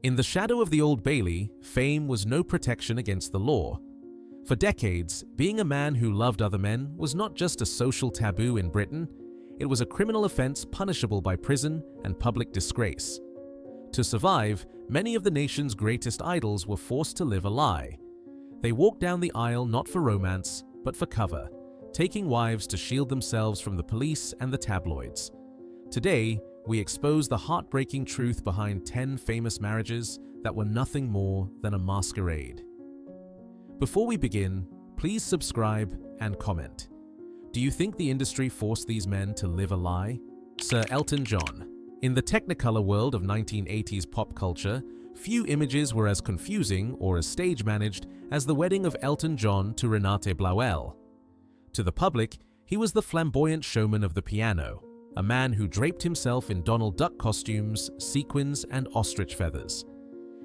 In the shadow of the Old Bailey, fame was no protection against the law. For decades, being a man who loved other men was not just a social taboo in Britain, it was a criminal offense punishable by prison and public disgrace. To survive, many of the nation's greatest idols were forced to live a lie. They walked down the aisle not for romance, but for cover, taking wives to shield themselves from the police and the tabloids. Today, we expose the heartbreaking truth behind 10 famous marriages that were nothing more than a masquerade. Before we begin, please subscribe and comment. Do you think the industry forced these men to live a lie? Sir Elton John. In the Technicolor world of 1980s pop culture, few images were as confusing or as stage-managed as the wedding of Elton John to Renate Blauel. To the public, he was the flamboyant showman of the piano, a man who draped himself in Donald Duck costumes, sequins, and ostrich feathers.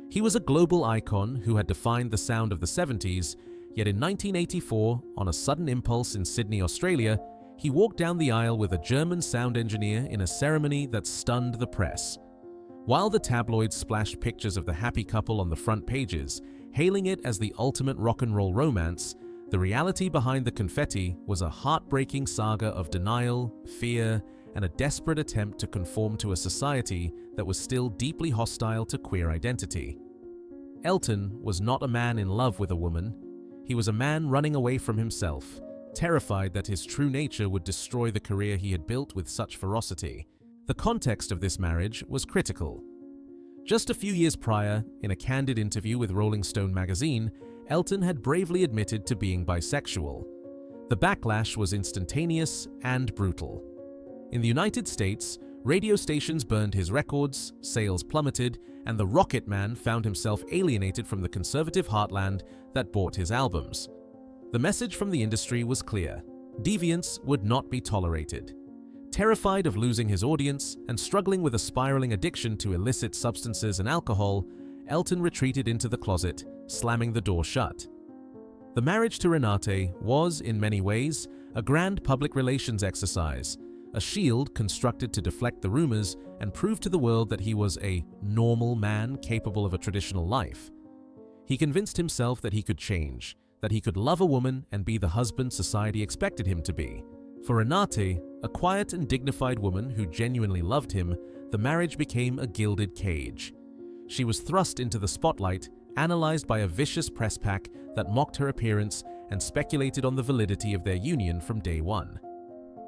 He was a global icon who had defined the sound of the 70s, yet in 1984, on a sudden impulse in Sydney, Australia, he walked down the aisle with a German sound engineer in a ceremony that stunned the press. While the tabloids splashed pictures of the happy couple on the front pages, hailing it as the ultimate rock and roll romance, the reality behind the confetti was a heartbreaking saga of denial, fear, and a desperate attempt to conform to a society that was still deeply hostile to queer identity. Elton was not a man in love with a woman. He was a man running away from himself, terrified that his true nature would destroy the career he had built with such ferocity. The context of this marriage was critical. Just a few years prior, in a candid interview with Rolling Stone magazine, Elton had bravely admitted to being bisexual. The backlash was instantaneous and brutal. In the United States, radio stations burned his records, sales plummeted, and the Rocket Man found himself alienated from the conservative heartland that bought his albums. The message from the industry was clear: deviance would not be tolerated. Terrified of losing his audience and struggling with a spiraling addiction to illicit substances and alcohol, Elton retreated into the closet, slamming the door shut. The marriage to Renate was, in many ways, a grand public relations exercise, a shield constructed to deflect the rumors and prove to the world that he was a normal man capable of a traditional life. He convinced himself that he could change, that he could love a woman and be the husband society expected him to be. For Renate, a quiet and dignified woman who genuinely loved him, the marriage became a gilded cage. She was thrust into the spotlight, analyzed by a vicious press pack that mocked her appearance and speculated on the validity of their union from day one.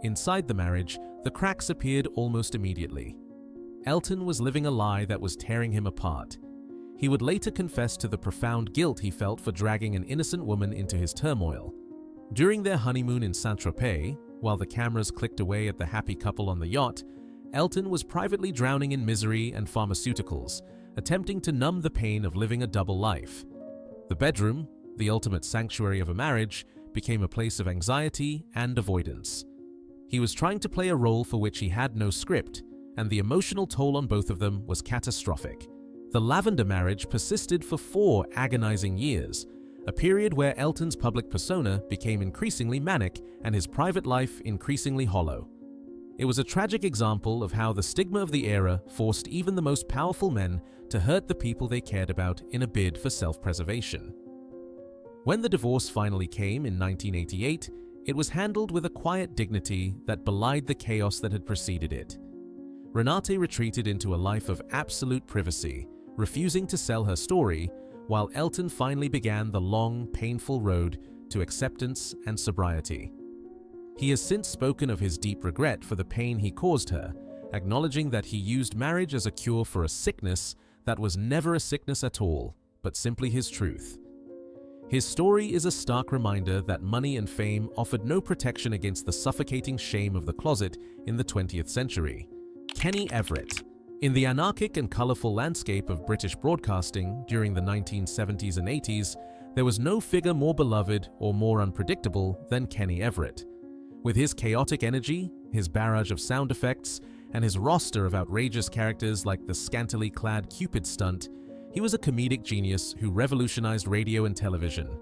Inside the marriage, the cracks appeared almost immediately. Elton was living a lie that was tearing him apart. He would later confess to the profound guilt he felt for dragging an innocent woman into his turmoil. During their honeymoon in Saint-Tropez, while the cameras clicked away at the happy couple on the yacht, Elton was privately drowning in misery and pharmaceuticals, attempting to numb the pain of living a double life. The bedroom, the ultimate sanctuary of a marriage, became a place of anxiety and avoidance. He was trying to play a role for which he had no script, and the emotional toll on both of them was catastrophic. The Lavender marriage persisted for 4 agonizing years, a period where Elton's public persona became increasingly manic and his private life increasingly hollow. It was a tragic example of how the stigma of the era forced even the most powerful men to hurt the people they cared about in a bid for self-preservation. When the divorce finally came in 1988, it was handled with a quiet dignity that belied the chaos that had preceded it. Renate retreated into a life of absolute privacy, refusing to sell her story, while Elton finally began the long, painful road to acceptance and sobriety. He has since spoken of his deep regret for the pain he caused her, acknowledging that he used marriage as a cure for a sickness that was never a sickness at all, but simply his truth. His story is a stark reminder that money and fame offered no protection against the suffocating shame of the closet in the 20th century. Kenny Everett. In the anarchic and colorful landscape of British broadcasting during the 1970s and 80s, there was no figure more beloved or more unpredictable than Kenny Everett. With his chaotic energy, his barrage of sound effects, and his roster of outrageous characters like the scantily clad Cupid stunt, he was a comedic genius who revolutionized radio and television.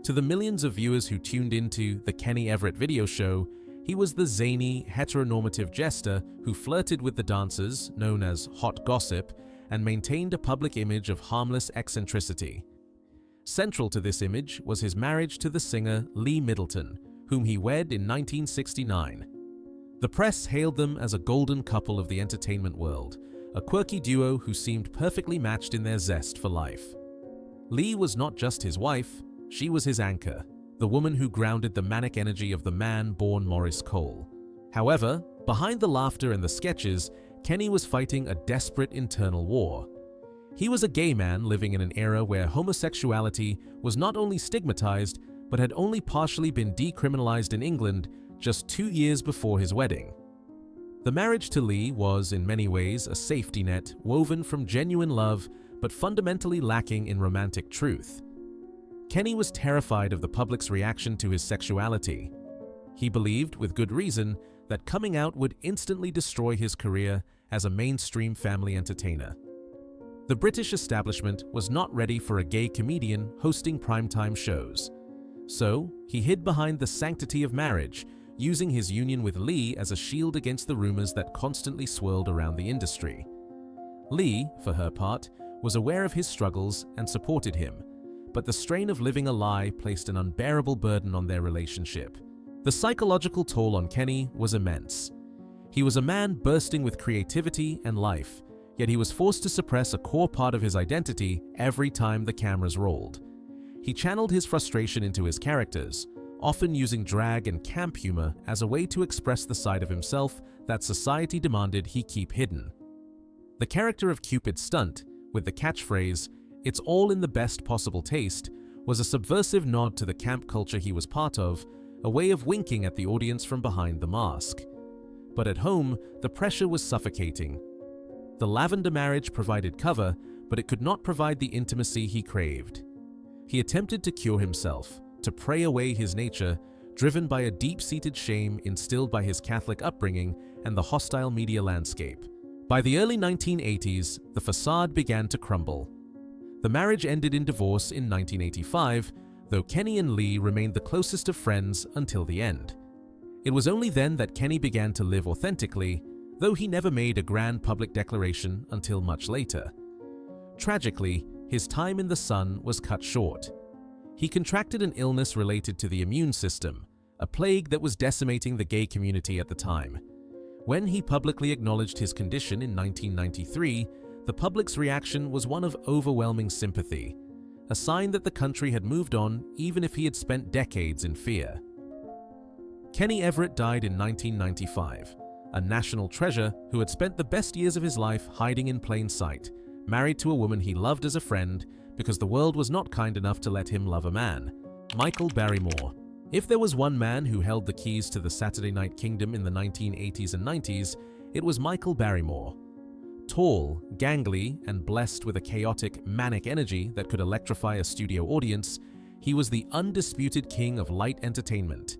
To the millions of viewers who tuned into the Kenny Everett video show, he was the zany, heteronormative jester who flirted with the dancers, known as hot gossip, and maintained a public image of harmless eccentricity. Central to this image was his marriage to the singer Lee Middleton, whom he wed in 1969. The press hailed them as a golden couple of the entertainment world, a quirky duo who seemed perfectly matched in their zest for life. Lee was not just his wife, she was his anchor, the woman who grounded the manic energy of the man born Maurice Cole. However, behind the laughter and the sketches, Kenny was fighting a desperate internal war. He was a gay man living in an era where homosexuality was not only stigmatized, but had only partially been decriminalized in England just 2 years before his wedding. The marriage to Lee was, in many ways, a safety net woven from genuine love, but fundamentally lacking in romantic truth. Kenny was terrified of the public's reaction to his sexuality. He believed, with good reason, that coming out would instantly destroy his career as a mainstream family entertainer. The British establishment was not ready for a gay comedian hosting primetime shows. So, he hid behind the sanctity of marriage, using his union with Lee as a shield against the rumors that constantly swirled around the industry. Lee, for her part, was aware of his struggles and supported him, but the strain of living a lie placed an unbearable burden on their relationship. The psychological toll on Kenny was immense. He was a man bursting with creativity and life, yet he was forced to suppress a core part of his identity every time the cameras rolled. He channeled his frustration into his characters, often using drag and camp humor as a way to express the side of himself that society demanded he keep hidden. The character of Cupid's stunt, with the catchphrase, "It's all in the best possible taste," was a subversive nod to the camp culture he was part of, a way of winking at the audience from behind the mask. But at home, the pressure was suffocating. The lavender marriage provided cover, but it could not provide the intimacy he craved. He attempted to cure himself, to pray away his nature, driven by a deep-seated shame instilled by his Catholic upbringing and the hostile media landscape. By the early 1980s, the facade began to crumble. The marriage ended in divorce in 1985, though Kenny and Lee remained the closest of friends until the end. It was only then that Kenny began to live authentically, though he never made a grand public declaration until much later. Tragically, his time in the sun was cut short. He contracted an illness related to the immune system, a plague that was decimating the gay community at the time. When he publicly acknowledged his condition in 1993, the public's reaction was one of overwhelming sympathy, a sign that the country had moved on even if he had spent decades in fear. Kenny Everett died in 1995, a national treasure who had spent the best years of his life hiding in plain sight, married to a woman he loved as a friend because the world was not kind enough to let him love a man, Michael Barrymore. If there was one man who held the keys to the Saturday Night Kingdom in the 1980s and 90s, it was Michael Barrymore. Tall, gangly, and blessed with a chaotic, manic energy that could electrify a studio audience, he was the undisputed king of light entertainment.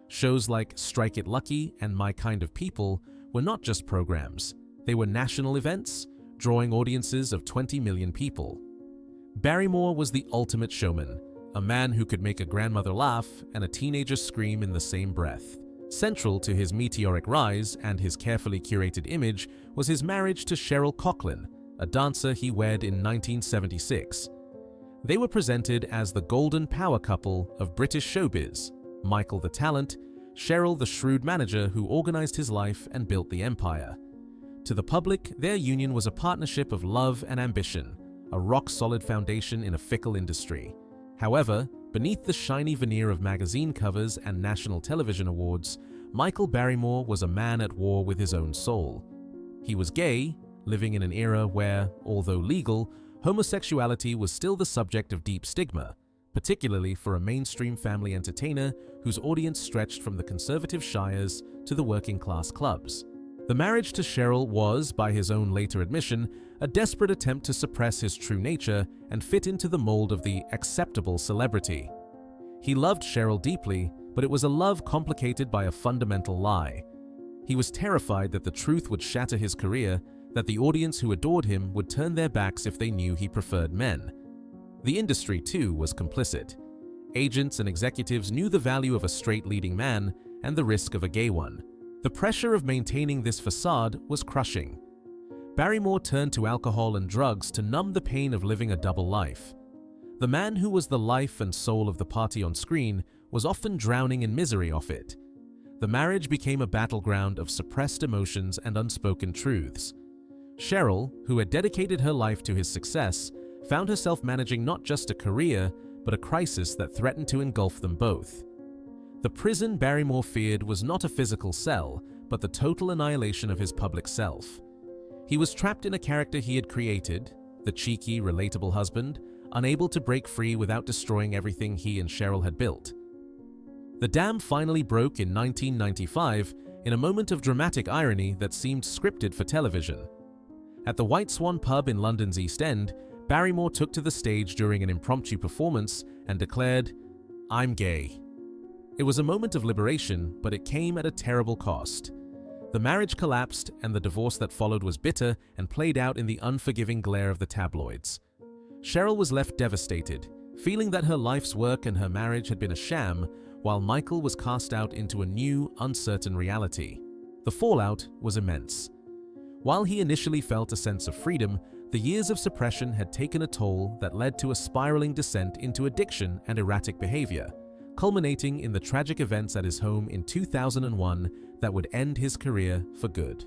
Shows like Strike It Lucky and My Kind of People were not just programs, they were national events, drawing audiences of 20 million people. Barrymore was the ultimate showman, a man who could make a grandmother laugh and a teenager scream in the same breath. Central to his meteoric rise and his carefully curated image was his marriage to Cheryl Coughlin, a dancer he wed in 1976. They were presented as the golden power couple of British showbiz, Michael the talent, Cheryl the shrewd manager who organized his life and built the empire. To the public, their union was a partnership of love and ambition, a rock-solid foundation in a fickle industry. However, beneath the shiny veneer of magazine covers and national television awards, Michael Barrymore was a man at war with his own soul. He was gay, living in an era where, although legal, homosexuality was still the subject of deep stigma, particularly for a mainstream family entertainer whose audience stretched from the conservative shires to the working-class clubs. The marriage to Cheryl was, by his own later admission, a desperate attempt to suppress his true nature and fit into the mold of the acceptable celebrity. He loved Cheryl deeply, but it was a love complicated by a fundamental lie. He was terrified that the truth would shatter his career, that the audience who adored him would turn their backs if they knew he preferred men. The industry, too, was complicit. Agents and executives knew the value of a straight leading man and the risk of a gay one. The pressure of maintaining this facade was crushing. Barrymore turned to alcohol and drugs to numb the pain of living a double life. The man who was the life and soul of the party on screen was often drowning in misery off it. The marriage became a battleground of suppressed emotions and unspoken truths. Cheryl, who had dedicated her life to his success, found herself managing not just a career, but a crisis that threatened to engulf them both. The prison Barrymore feared was not a physical cell, but the total annihilation of his public self. He was trapped in a character he had created, the cheeky, relatable husband, unable to break free without destroying everything he and Cheryl had built. The dam finally broke in 1995 in a moment of dramatic irony that seemed scripted for television. At the White Swan pub in London's East End, Barrymore took to the stage during an impromptu performance and declared, "I'm gay." It was a moment of liberation, but it came at a terrible cost. The marriage collapsed, and the divorce that followed was bitter and played out in the unforgiving glare of the tabloids. Cheryl was left devastated, feeling that her life's work and her marriage had been a sham, while Michael was cast out into a new, uncertain reality. The fallout was immense. While he initially felt a sense of freedom, the years of suppression had taken a toll that led to a spiraling descent into addiction and erratic behavior, culminating in the tragic events at his home in 2001 that would end his career for good.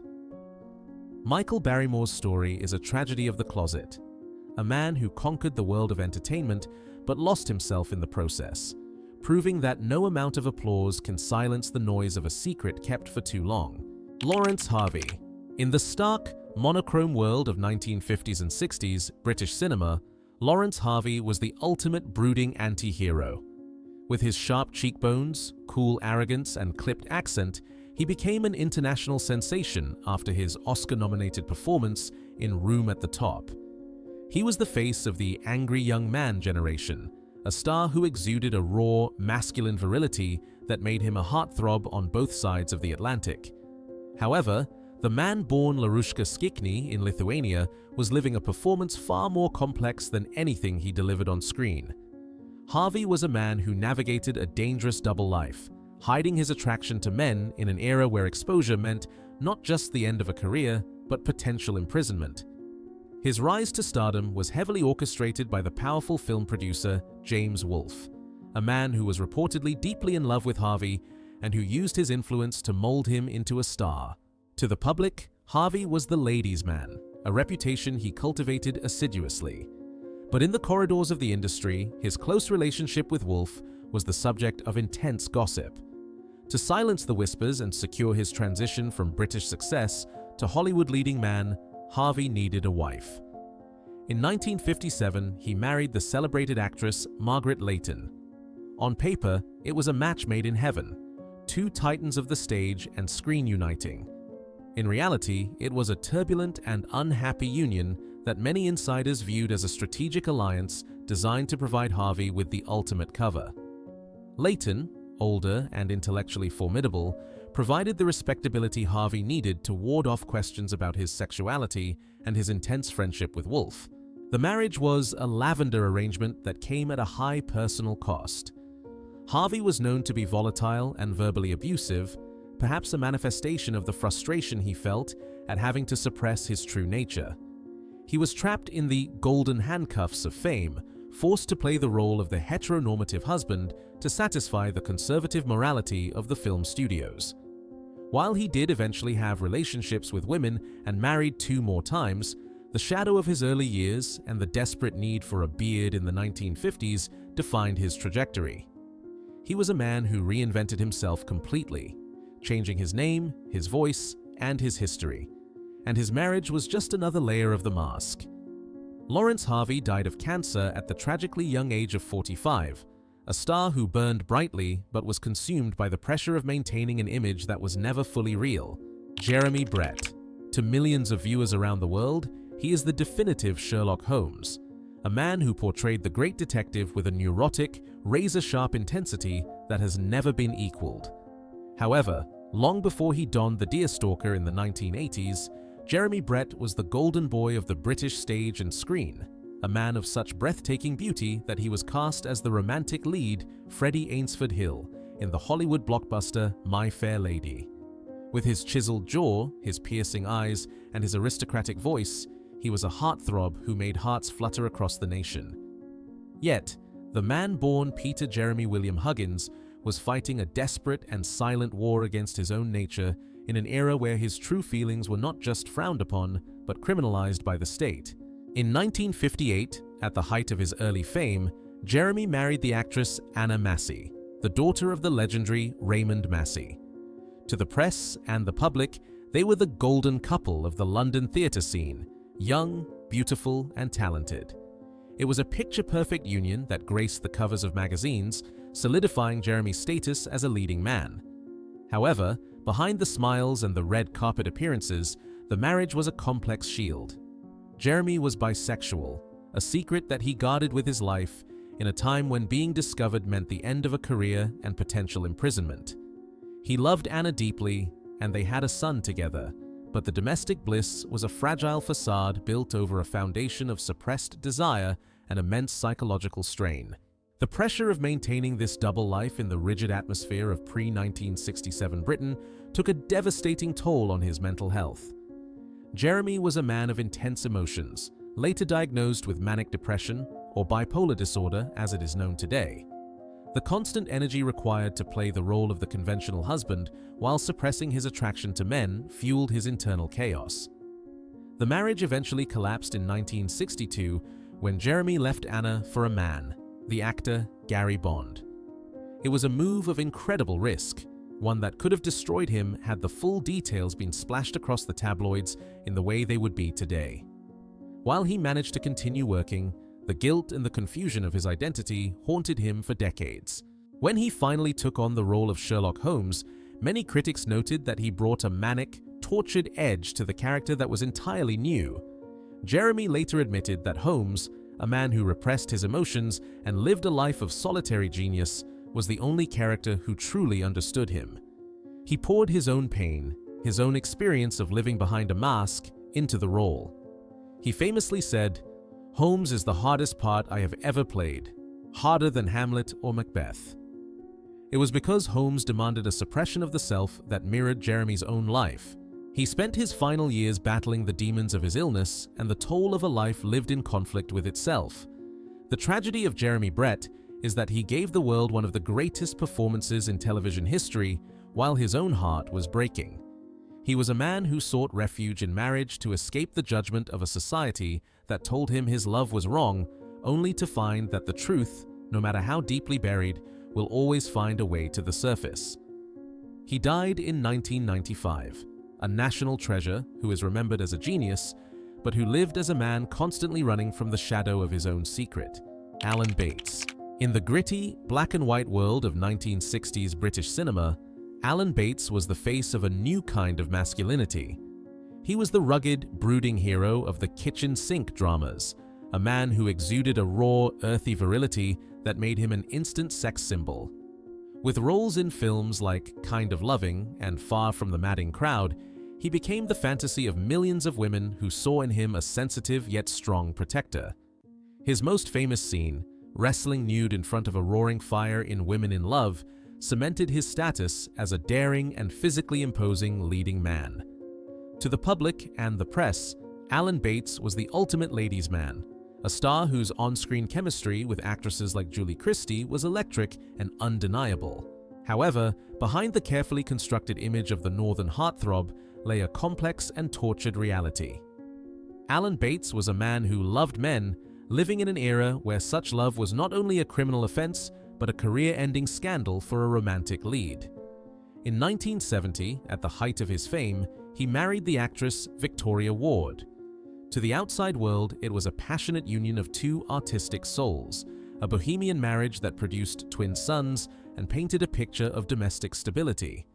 Michael Barrymore's story is a tragedy of the closet, a man who conquered the world of entertainment but lost himself in the process, proving that no amount of applause can silence the noise of a secret kept for too long. Lawrence Harvey. In the stark, monochrome world of 1950s and 60s British cinema, Lawrence Harvey was the ultimate brooding anti-hero. With his sharp cheekbones, cool arrogance, and clipped accent, he became an international sensation after his Oscar-nominated performance in Room at the Top. He was the face of the angry young man generation, a star who exuded a raw, masculine virility that made him a heartthrob on both sides of the Atlantic. However, the man born Larushka Skikny in Lithuania was living a performance far more complex than anything he delivered on screen. Harvey was a man who navigated a dangerous double life, hiding his attraction to men in an era where exposure meant not just the end of a career, but potential imprisonment. His rise to stardom was heavily orchestrated by the powerful film producer James Wolfe, a man who was reportedly deeply in love with Harvey and who used his influence to mold him into a star. To the public, Harvey was the ladies' man, a reputation he cultivated assiduously. But in the corridors of the industry, his close relationship with Wolfe was the subject of intense gossip. To silence the whispers and secure his transition from British success to Hollywood leading man, Harvey needed a wife. In 1957, he married the celebrated actress Margaret Leighton. On paper, it was a match made in heaven, two titans of the stage and screen uniting. In reality, it was a turbulent and unhappy union that many insiders viewed as a strategic alliance designed to provide Harvey with the ultimate cover. Leighton, older and intellectually formidable, provided the respectability Harvey needed to ward off questions about his sexuality and his intense friendship with Wolfe. The marriage was a lavender arrangement that came at a high personal cost. Harvey was known to be volatile and verbally abusive, perhaps a manifestation of the frustration he felt at having to suppress his true nature. He was trapped in the golden handcuffs of fame, forced to play the role of the heteronormative husband to satisfy the conservative morality of the film studios. While he did eventually have relationships with women and married 2 more times, the shadow of his early years and the desperate need for a beard in the 1950s defined his trajectory. He was a man who reinvented himself completely, changing his name, his voice, and his history. And his marriage was just another layer of the mask. Lawrence Harvey died of cancer at the tragically young age of 45, a star who burned brightly but was consumed by the pressure of maintaining an image that was never fully real. Jeremy Brett. To millions of viewers around the world, he is the definitive Sherlock Holmes, a man who portrayed the great detective with a neurotic, razor-sharp intensity that has never been equaled. However, long before he donned the deerstalker in the 1980s, Jeremy Brett was the golden boy of the British stage and screen, a man of such breathtaking beauty that he was cast as the romantic lead Freddie Ainsford Hill in the Hollywood blockbuster My Fair Lady. With his chiseled jaw, his piercing eyes, and his aristocratic voice, he was a heartthrob who made hearts flutter across the nation. Yet, the man-born Peter Jeremy William Huggins was fighting a desperate and silent war against his own nature in an era where his true feelings were not just frowned upon, but criminalized by the state. In 1958, at the height of his early fame, Jeremy married the actress Anna Massey, the daughter of the legendary Raymond Massey. To the press and the public, they were the golden couple of the London theatre scene, young, beautiful, and talented. It was a picture-perfect union that graced the covers of magazines, solidifying Jeremy's status as a leading man. However, behind the smiles and the red carpet appearances, the marriage was a complex shield. Jeremy was bisexual, a secret that he guarded with his life in a time when being discovered meant the end of a career and potential imprisonment. He loved Anna deeply, and they had a son together, but the domestic bliss was a fragile facade built over a foundation of suppressed desire and immense psychological strain. The pressure of maintaining this double life in the rigid atmosphere of pre-1967 Britain took a devastating toll on his mental health. Jeremy was a man of intense emotions, later diagnosed with manic depression or bipolar disorder as it is known today. The constant energy required to play the role of the conventional husband while suppressing his attraction to men fueled his internal chaos. The marriage eventually collapsed in 1962 when Jeremy left Anna for a man, the actor Gary Bond. It was a move of incredible risk, one that could have destroyed him had the full details been splashed across the tabloids in the way they would be today. While he managed to continue working, the guilt and the confusion of his identity haunted him for decades. When he finally took on the role of Sherlock Holmes, many critics noted that he brought a manic, tortured edge to the character that was entirely new. Jeremy later admitted that Holmes, a man who repressed his emotions and lived a life of solitary genius, was the only character who truly understood him. He poured his own pain, his own experience of living behind a mask, into the role. He famously said, "Holmes is the hardest part I have ever played, harder than Hamlet or Macbeth." It was because Holmes demanded a suppression of the self that mirrored Jeremy's own life. He spent his final years battling the demons of his illness and the toll of a life lived in conflict with itself. The tragedy of Jeremy Brett is that he gave the world one of the greatest performances in television history while his own heart was breaking. He was a man who sought refuge in marriage to escape the judgment of a society that told him his love was wrong, only to find that the truth, no matter how deeply buried, will always find a way to the surface. He died in 1995, a national treasure who is remembered as a genius, but who lived as a man constantly running from the shadow of his own secret, Alan Bates. In the gritty, black-and-white world of 1960s British cinema, Alan Bates was the face of a new kind of masculinity. He was the rugged, brooding hero of the kitchen sink dramas, a man who exuded a raw, earthy virility that made him an instant sex symbol. With roles in films like Kind of Loving and Far from the Madding Crowd, he became the fantasy of millions of women who saw in him a sensitive yet strong protector. His most famous scene, wrestling nude in front of a roaring fire in Women in Love, cemented his status as a daring and physically imposing leading man. To the public and the press, Alan Bates was the ultimate ladies' man, a star whose on-screen chemistry with actresses like Julie Christie was electric and undeniable. However, behind the carefully constructed image of the northern heartthrob lay a complex and tortured reality. Alan Bates was a man who loved men, living in an era where such love was not only a criminal offense, but a career-ending scandal for a romantic lead. In 1970, at the height of his fame, he married the actress Victoria Ward. To the outside world, it was a passionate union of two artistic souls, a bohemian marriage that produced twin sons and painted a picture of domestic stability.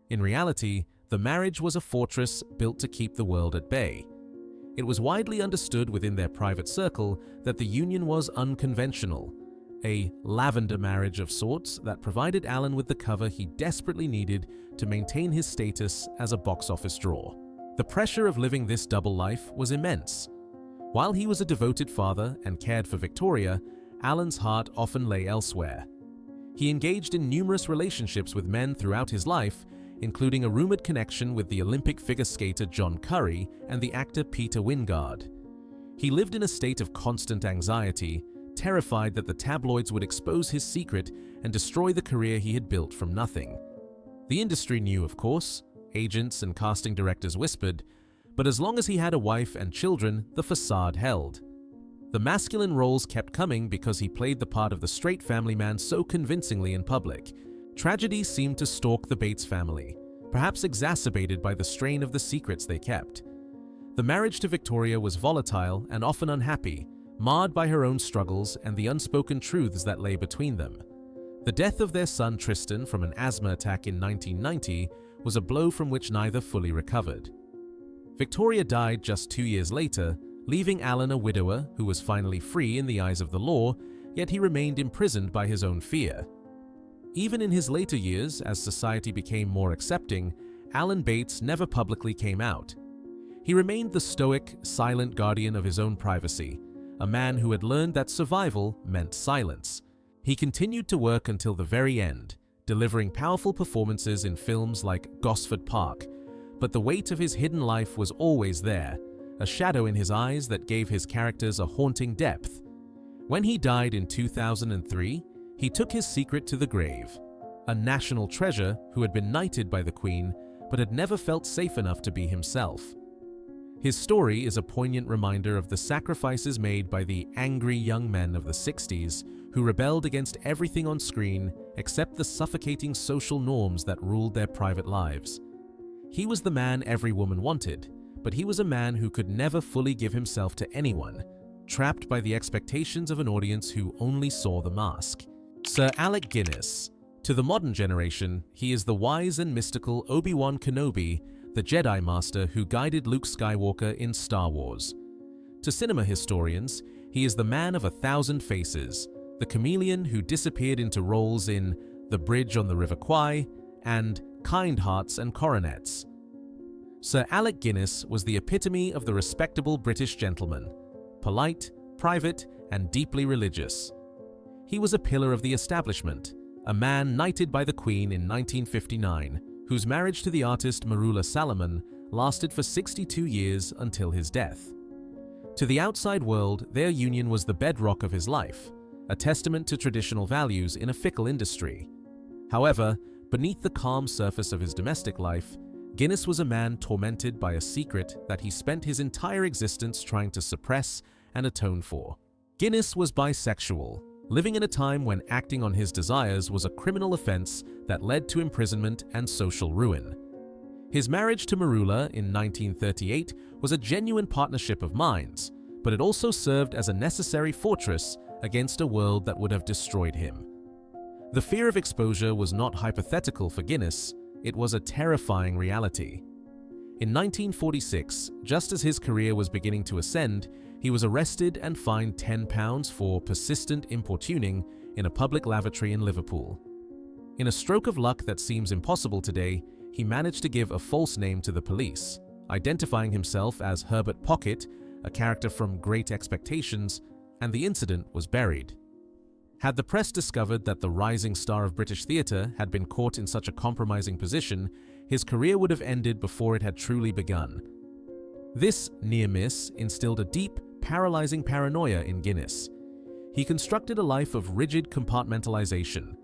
In reality, the marriage was a fortress built to keep the world at bay. It was widely understood within their private circle that the union was unconventional, a lavender marriage of sorts that provided Alan with the cover he desperately needed to maintain his status as a box office draw. The pressure of living this double life was immense. While he was a devoted father and cared for Victoria, Alan's heart often lay elsewhere. He engaged in numerous relationships with men throughout his life, including a rumored connection with the Olympic figure skater John Curry and the actor Peter Wingard. He lived in a state of constant anxiety, terrified that the tabloids would expose his secret and destroy the career he had built from nothing. The industry knew, of course, agents and casting directors whispered, but as long as he had a wife and children, the facade held. The masculine roles kept coming because he played the part of the straight family man so convincingly in public. Tragedy seemed to stalk the Bates family, perhaps exacerbated by the strain of the secrets they kept. The marriage to Victoria was volatile and often unhappy, marred by her own struggles and the unspoken truths that lay between them. The death of their son Tristan from an asthma attack in 1990 was a blow from which neither fully recovered. Victoria died just 2 years later, leaving Alan a widower who was finally free in the eyes of the law, yet he remained imprisoned by his own fear. Even in his later years, as society became more accepting, Alan Bates never publicly came out. He remained the stoic, silent guardian of his own privacy, a man who had learned that survival meant silence. He continued to work until the very end, delivering powerful performances in films like Gosford Park, but the weight of his hidden life was always there, a shadow in his eyes that gave his characters a haunting depth. When he died in 2003, he took his secret to the grave, a national treasure who had been knighted by the Queen but had never felt safe enough to be himself. His story is a poignant reminder of the sacrifices made by the angry young men of the 60s who rebelled against everything on screen except the suffocating social norms that ruled their private lives. He was the man every woman wanted, but he was a man who could never fully give himself to anyone, trapped by the expectations of an audience who only saw the mask. Sir Alec Guinness. To the modern generation, he is the wise and mystical Obi-Wan Kenobi, the Jedi Master who guided Luke Skywalker in Star Wars. To cinema historians, he is the man of 1,000 faces, the chameleon who disappeared into roles in The Bridge on the River Kwai and Kind Hearts and Coronets. Sir Alec Guinness was the epitome of the respectable British gentleman, polite, private, and deeply religious. He was a pillar of the establishment, a man knighted by the Queen in 1959, whose marriage to the artist Marula Salomon lasted for 62 years until his death. To the outside world, their union was the bedrock of his life, a testament to traditional values in a fickle industry. However, beneath the calm surface of his domestic life, Guinness was a man tormented by a secret that he spent his entire existence trying to suppress and atone for. Guinness was bisexual, living in a time when acting on his desires was a criminal offense that led to imprisonment and social ruin. His marriage to Marula in 1938 was a genuine partnership of minds, but it also served as a necessary fortress against a world that would have destroyed him. The fear of exposure was not hypothetical for Guinness, it was a terrifying reality. In 1946, just as his career was beginning to ascend, he was arrested and fined £10 for persistent importuning in a public lavatory in Liverpool. In a stroke of luck that seems impossible today, he managed to give a false name to the police, identifying himself as Herbert Pocket, a character from Great Expectations, and the incident was buried. Had the press discovered that the rising star of British theatre had been caught in such a compromising position, his career would have ended before it had truly begun. This near miss instilled a deep, paralyzing paranoia in Guinness. He constructed a life of rigid compartmentalization.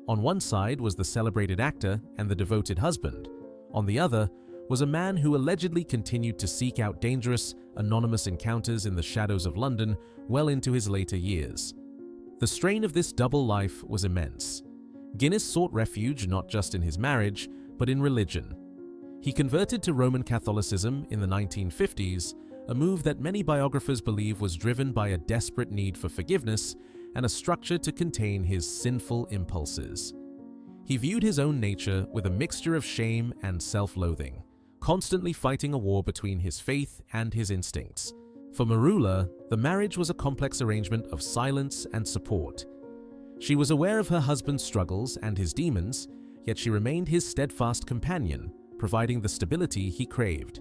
On one side was the celebrated actor and the devoted husband. On the other was a man who allegedly continued to seek out dangerous, anonymous encounters in the shadows of London well into his later years. The strain of this double life was immense. Guinness sought refuge not just in his marriage, but in religion. He converted to Roman Catholicism in the 1950s, a move that many biographers believe was driven by a desperate need for forgiveness and a structure to contain his sinful impulses. He viewed his own nature with a mixture of shame and self-loathing, constantly fighting a war between his faith and his instincts. For Marula, the marriage was a complex arrangement of silence and support. She was aware of her husband's struggles and his demons, yet she remained his steadfast companion, providing the stability he craved.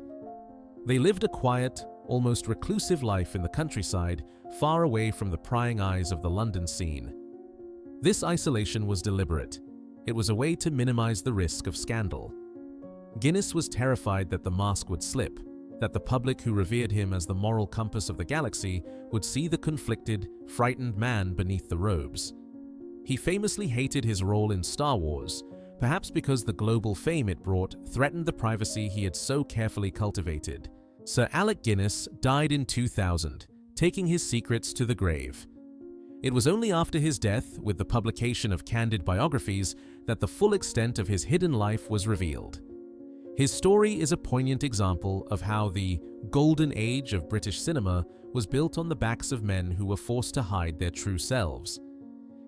They lived a quiet, almost reclusive life in the countryside, far away from the prying eyes of the London scene. This isolation was deliberate. It was a way to minimize the risk of scandal. Guinness was terrified that the mask would slip, that the public who revered him as the moral compass of the galaxy would see the conflicted, frightened man beneath the robes. He famously hated his role in Star Wars, perhaps because the global fame it brought threatened the privacy he had so carefully cultivated. Sir Alec Guinness died in 2000, taking his secrets to the grave. It was only after his death, with the publication of candid biographies, that the full extent of his hidden life was revealed. His story is a poignant example of how the golden age of British cinema was built on the backs of men who were forced to hide their true selves.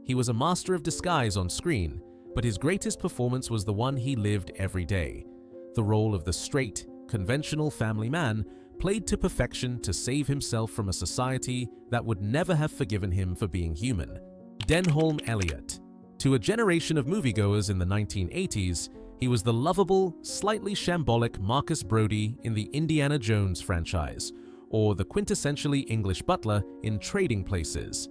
He was a master of disguise on screen, but his greatest performance was the one he lived every day, the role of the straight, conventional family man played to perfection to save himself from a society that would never have forgiven him for being human. Denholm Elliott. To a generation of moviegoers in the 1980s, he was the lovable, slightly shambolic Marcus Brody in the Indiana Jones franchise, or the quintessentially English butler in Trading Places.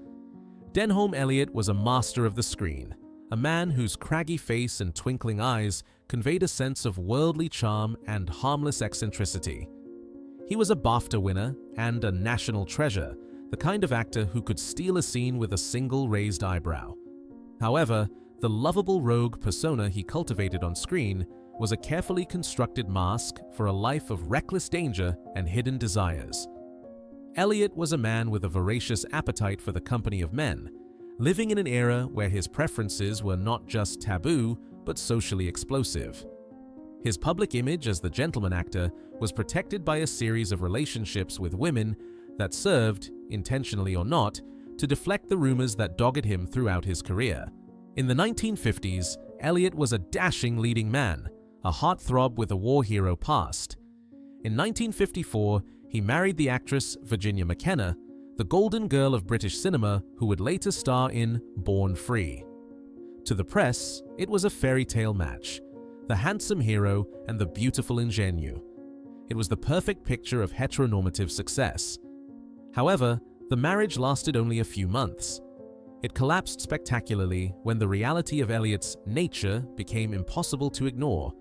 Denholm Elliott was a master of the screen, a man whose craggy face and twinkling eyes conveyed a sense of worldly charm and harmless eccentricity. He was a BAFTA winner and a national treasure, the kind of actor who could steal a scene with a single raised eyebrow. However, the lovable rogue persona he cultivated on screen was a carefully constructed mask for a life of reckless danger and hidden desires. Elliott was a man with a voracious appetite for the company of men, living in an era where his preferences were not just taboo, but socially explosive. His public image as the gentleman actor was protected by a series of relationships with women that served, intentionally or not, to deflect the rumors that dogged him throughout his career. In the 1950s, Elliott was a dashing leading man, a heartthrob with a war hero past. In 1954, he married the actress Virginia McKenna, the golden girl of British cinema who would later star in Born Free. To the press, it was a fairy tale match, the handsome hero and the beautiful ingenue. It was the perfect picture of heteronormative success. However, the marriage lasted only a few months. It collapsed spectacularly when the reality of Elliott's nature became impossible to ignore.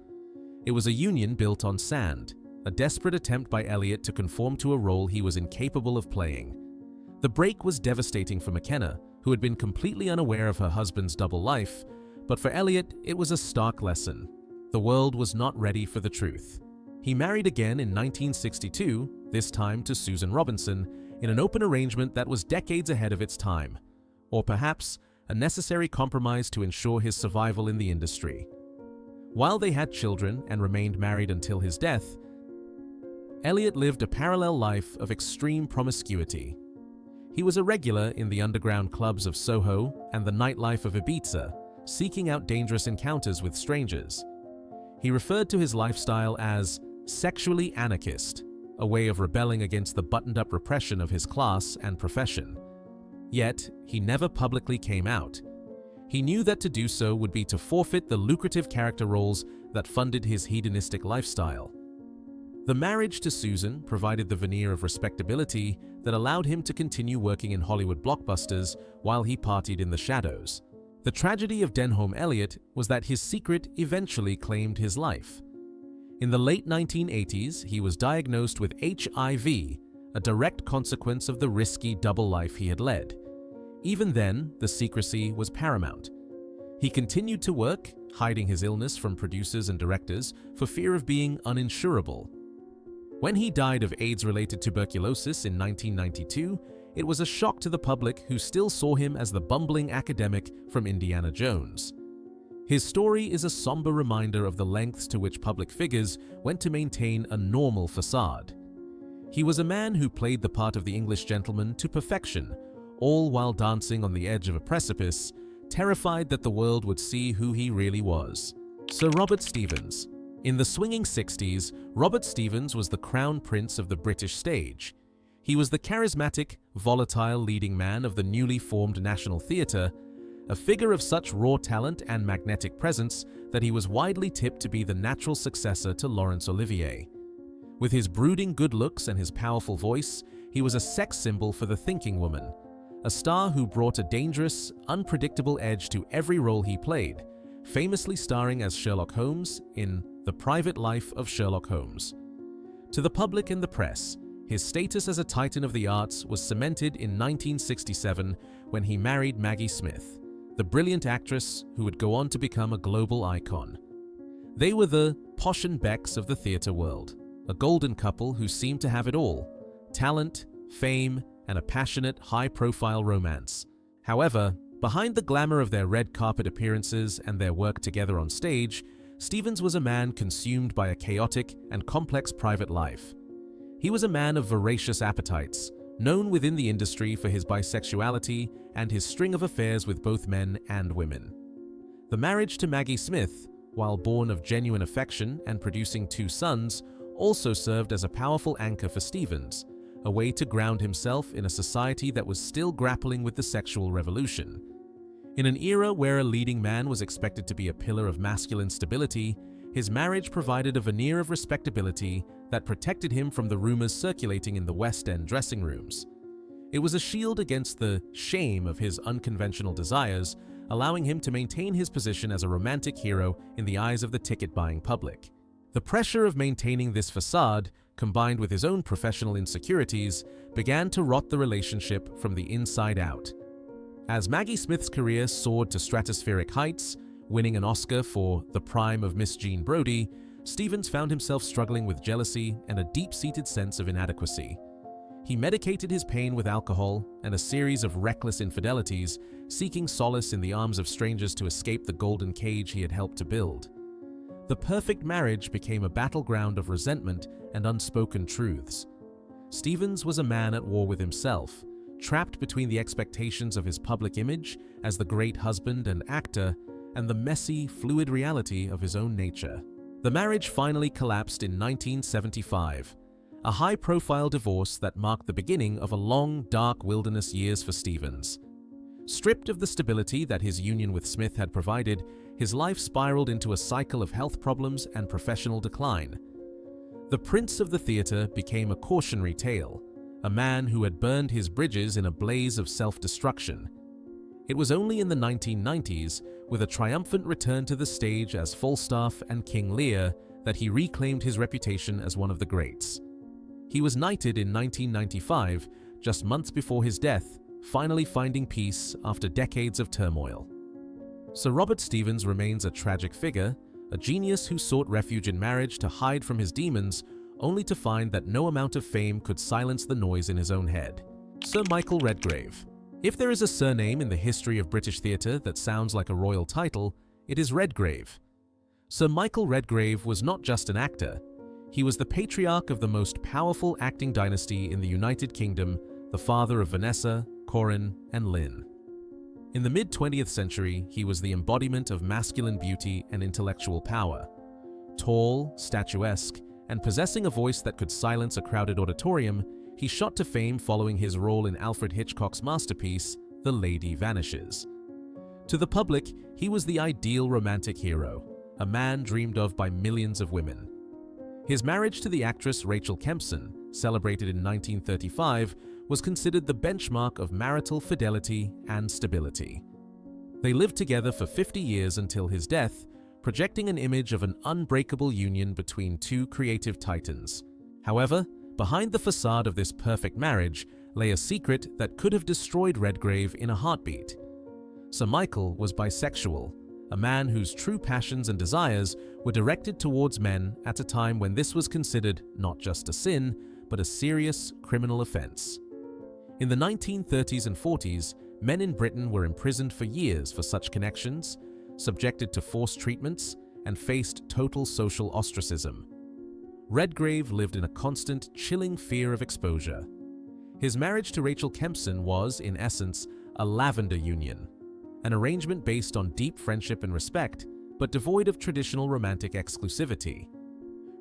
It was a union built on sand, a desperate attempt by Elliott to conform to a role he was incapable of playing. The break was devastating for McKenna, who had been completely unaware of her husband's double life, but for Elliott, it was a stark lesson. The world was not ready for the truth. He married again in 1962, this time to Susan Robinson, in an open arrangement that was decades ahead of its time, or perhaps a necessary compromise to ensure his survival in the industry. While they had children and remained married until his death, Elliott lived a parallel life of extreme promiscuity. He was a regular in the underground clubs of Soho and the nightlife of Ibiza, seeking out dangerous encounters with strangers. He referred to his lifestyle as sexually anarchist, a way of rebelling against the buttoned-up repression of his class and profession. Yet, he never publicly came out. He knew that to do so would be to forfeit the lucrative character roles that funded his hedonistic lifestyle. The marriage to Susan provided the veneer of respectability that allowed him to continue working in Hollywood blockbusters while he partied in the shadows. The tragedy of Denholm Elliott was that his secret eventually claimed his life. In the late 1980s, he was diagnosed with HIV, a direct consequence of the risky double life he had led. Even then, the secrecy was paramount. He continued to work, hiding his illness from producers and directors for fear of being uninsurable. When he died of AIDS-related tuberculosis in 1992, it was a shock to the public who still saw him as the bumbling academic from Indiana Jones. His story is a somber reminder of the lengths to which public figures went to maintain a normal facade. He was a man who played the part of the English gentleman to perfection, all while dancing on the edge of a precipice, terrified that the world would see who he really was. Sir Robert Stevens. In the swinging 60s, Robert Stevens was the crown prince of the British stage. He was the charismatic, volatile leading man of the newly formed National Theatre, a figure of such raw talent and magnetic presence that he was widely tipped to be the natural successor to Laurence Olivier. With his brooding good looks and his powerful voice, he was a sex symbol for the thinking woman, a star who brought a dangerous, unpredictable edge to every role he played, famously starring as Sherlock Holmes in The Private Life of Sherlock Holmes. To the public and the press, his status as a titan of the arts was cemented in 1967 when he married Maggie Smith, the brilliant actress who would go on to become a global icon. They were the Posh and Becks of the theatre world, a golden couple who seemed to have it all: talent, fame, and a passionate, high-profile romance. However, behind the glamour of their red carpet appearances and their work together on stage, Stevens was a man consumed by a chaotic and complex private life. He was a man of voracious appetites, known within the industry for his bisexuality and his string of affairs with both men and women. The marriage to Maggie Smith, while born of genuine affection and producing 2 sons, also served as a powerful anchor for Stevens, a way to ground himself in a society that was still grappling with the sexual revolution. In an era where a leading man was expected to be a pillar of masculine stability, his marriage provided a veneer of respectability that protected him from the rumors circulating in the West End dressing rooms. It was a shield against the shame of his unconventional desires, allowing him to maintain his position as a romantic hero in the eyes of the ticket-buying public. The pressure of maintaining this facade, combined with his own professional insecurities, began to rot the relationship from the inside out. As Maggie Smith's career soared to stratospheric heights, winning an Oscar for The Prime of Miss Jean Brodie, Stevens found himself struggling with jealousy and a deep-seated sense of inadequacy. He medicated his pain with alcohol and a series of reckless infidelities, seeking solace in the arms of strangers to escape the golden cage he had helped to build. The perfect marriage became a battleground of resentment and unspoken truths. Stevens was a man at war with himself, trapped between the expectations of his public image as the great husband and actor and the messy, fluid reality of his own nature. The marriage finally collapsed in 1975, a high-profile divorce that marked the beginning of a long, dark wilderness years for Stevens. Stripped of the stability that his union with Smith had provided, his life spiraled into a cycle of health problems and professional decline. The Prince of the Theatre became a cautionary tale, a man who had burned his bridges in a blaze of self-destruction. It was only in the 1990s, with a triumphant return to the stage as Falstaff and King Lear, that he reclaimed his reputation as one of the greats. He was knighted in 1995, just months before his death, finally finding peace after decades of turmoil. Sir Robert Stevens remains a tragic figure, a genius who sought refuge in marriage to hide from his demons, only to find that no amount of fame could silence the noise in his own head. Sir Michael Redgrave. If there is a surname in the history of British theatre that sounds like a royal title, it is Redgrave. Sir Michael Redgrave was not just an actor. He was the patriarch of the most powerful acting dynasty in the United Kingdom, the father of Vanessa, Corin, and Lynn. In the mid-20th century, he was the embodiment of masculine beauty and intellectual power. Tall, statuesque, and possessing a voice that could silence a crowded auditorium, he shot to fame following his role in Alfred Hitchcock's masterpiece, The Lady Vanishes. To the public, he was the ideal romantic hero, a man dreamed of by millions of women. His marriage to the actress Rachel Kempson, celebrated in 1935, was considered the benchmark of marital fidelity and stability. They lived together for 50 years until his death, projecting an image of an unbreakable union between 2 creative titans. However, behind the facade of this perfect marriage lay a secret that could have destroyed Redgrave in a heartbeat. Sir Michael was bisexual, a man whose true passions and desires were directed towards men at a time when this was considered not just a sin, but a serious criminal offense. In the 1930s and 40s, men in Britain were imprisoned for years for such connections, subjected to forced treatments, and faced total social ostracism. Redgrave lived in a constant, chilling fear of exposure. His marriage to Rachel Kempson was, in essence, a lavender union, an arrangement based on deep friendship and respect, but devoid of traditional romantic exclusivity.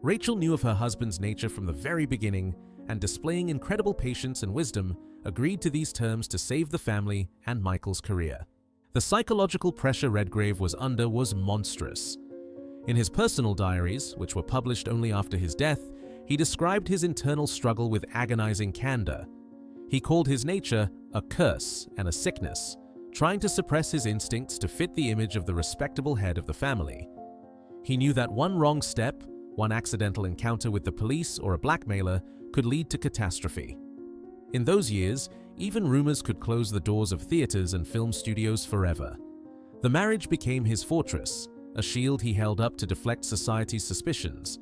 Rachel knew of her husband's nature from the very beginning, and displaying incredible patience and wisdom, agreed to these terms to save the family and Michael's career. The psychological pressure Redgrave was under was monstrous. In his personal diaries, which were published only after his death, he described his internal struggle with agonizing candor. He called his nature a curse and a sickness, trying to suppress his instincts to fit the image of the respectable head of the family. He knew that one wrong step, one accidental encounter with the police or a blackmailer, could lead to catastrophe. In those years, even rumors could close the doors of theaters and film studios forever. The marriage became his fortress, a shield he held up to deflect society's suspicions.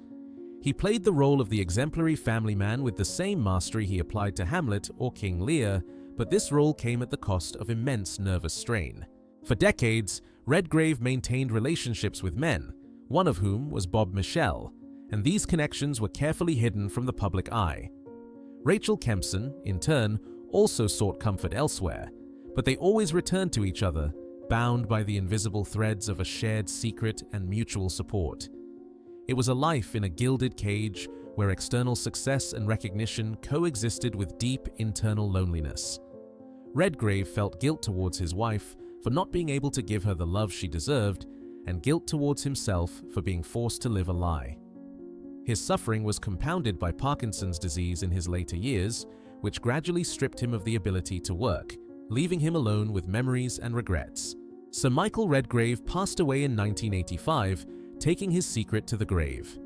He played the role of the exemplary family man with the same mastery he applied to Hamlet or King Lear, but this role came at the cost of immense nervous strain. For decades, Redgrave maintained relationships with men, one of whom was Bob Michel, and these connections were carefully hidden from the public eye. Rachel Kempson, in turn, also sought comfort elsewhere, but they always returned to each other, bound by the invisible threads of a shared secret and mutual support. It was a life in a gilded cage where external success and recognition coexisted with deep internal loneliness. Redgrave felt guilt towards his wife for not being able to give her the love she deserved, and guilt towards himself for being forced to live a lie. His suffering was compounded by Parkinson's disease in his later years, which gradually stripped him of the ability to work, leaving him alone with memories and regrets. Sir Michael Redgrave passed away in 1985, taking his secret to the grave.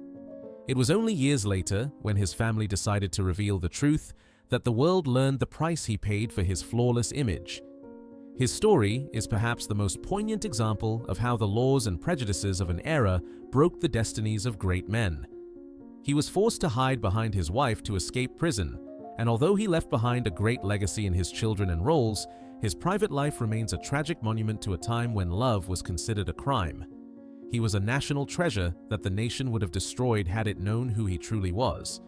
It was only years later, when his family decided to reveal the truth, that the world learned the price he paid for his flawless image. His story is perhaps the most poignant example of how the laws and prejudices of an era broke the destinies of great men. He was forced to hide behind his wife to escape prison, and although he left behind a great legacy in his children and roles, his private life remains a tragic monument to a time when love was considered a crime. He was a national treasure that the nation would have destroyed had it known who he truly was.